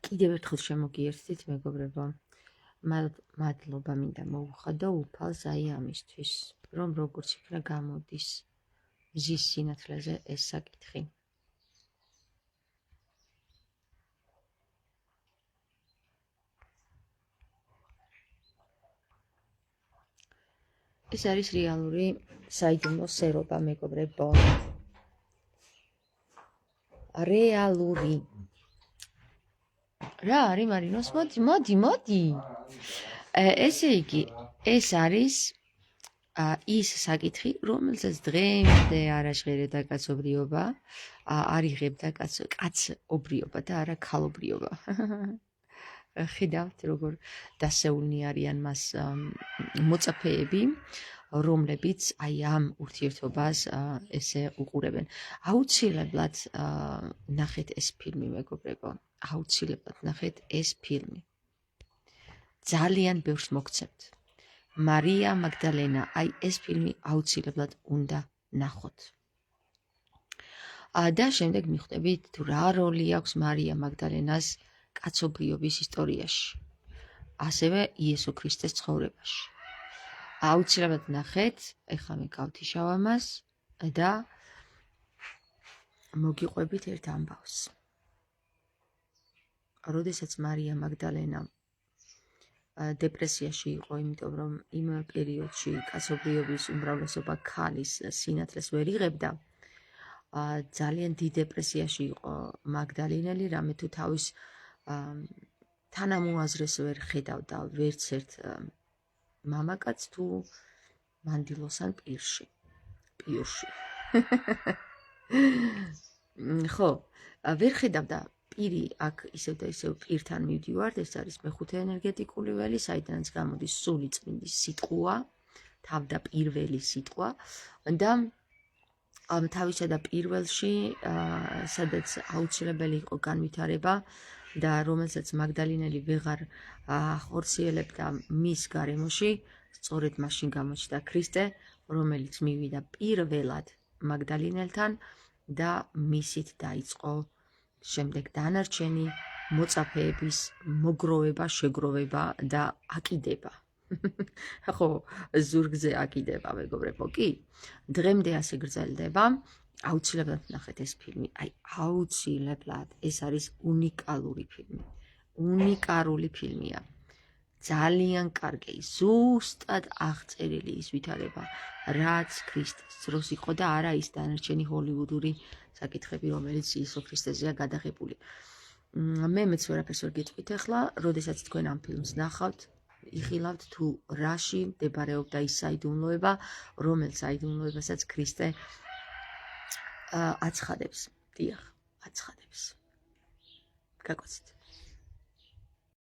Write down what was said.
კიდევ ერთხელ შემოგიერთდით, მეგობრებო. მადლობა მინდა მოუხადო უფალს აი ამისთვის, რომ როგორც იქნა გამოდის მზის სინათლეზე ეს საკითხი. ეს არის რეალური საიდუმლო სერობა, მეგობრებო. რეალური. რა არის მარინოს? მოდი. ესე იგი, ეს არის ის საკითხი, რომელსაც დღემდე არ აჟღერებდა კაცობრიობა, არ იღებდა კაცობრიობა და არა ქალობრიობა. ხედავთ, როგორ დასეულნი არიან მას მოწაფეები, რომლებიც აი ამ ურთიერთობას ესე უყურებენ. აუცილებლად ნახეთ ეს ფილმი, მეგობრებო. აუცილებლად ნახეთ ეს ფილმი. ძალიან ბევრს მოგცემთ. მარია მაგდალენა, აი ეს ფილმი აუცილებლად უნდა ნახოთ. და შემდეგ მიხვდებით თუ რა როლი აქვს მარია მაგდალენას კაცობრიობის ისტორიაში, ასევე იესო ქრისტეს ცხოვრებაში. აუცილებლად ნახეთ, ეხლა მე გავთიშავ ამას და მოგიყვებით ერთ ამბავს. როდესაც მარია მაგდალენა დეპრესიაში იყო, იმიტომ რომ იმ პერიოდში კაცობრიობის უმრავლესობა ქალის სინათლეს ვერ იღებდა, ძალიან დიდ დეპრესიაში იყო მაგდალინელი, რამე თუ თავის თანამოაზრეს ვერ ხედავდა ვერც ერთ მამაკაცს თუ მანდილოსან პირში. ხო, ვერ ხედავდა პირი აქ ისევ და ისევ პირთან მივდივართ, ეს არის მეხუთე ენერგეტიკული ველი, საიდანაც გამოდის სული წმინდის სიტყვა, თავდაპირველი სიტყვა და ამ თავისა და პირველში, სადაც აუცილებელი იყო განვითარება და რომელსაც მაგდალინელი ვეღარ ახორციელებდა მის გარემოში, სწორედ მაშინ გამოჩნდა ქრისტე, რომელიც მივიდა პირველად მაგდალინელთან და მისით დაიწყო შემდეგ დანარჩენი მოწაფეების მოგროვება, შეგროვება და აკიდება. ხო, ზურგზე აკიდება, მეგობრებო, კი. დღემდე ასე გრძელდება. აუცილებლად ნახეთ ეს ფილმი. აი, აუცილებლად. ეს არის უნიკალური ფილმი. უნიკალური ფილმია. ძალიან კარგი, ზუსტად აღწერილი ის ვითარება, რაც ქრისტეს დროს იყო და არა ის დანარჩენი ჰოლივუდური საკითხები, რომელიც იესო ქრისტეზეა გადაღებული. მე მეც ვერაფერს ვერ გეტყვით ახლა, როდესაც თქვენ ამ ფილმს ნახავთ, იხილავთ თუ რაში მდებარეობდა ის საიდუმლოება, რომელ საიდუმლოებასაც ქრისტე აცხადებს. დიახ, აცხადებს. გაგოცით.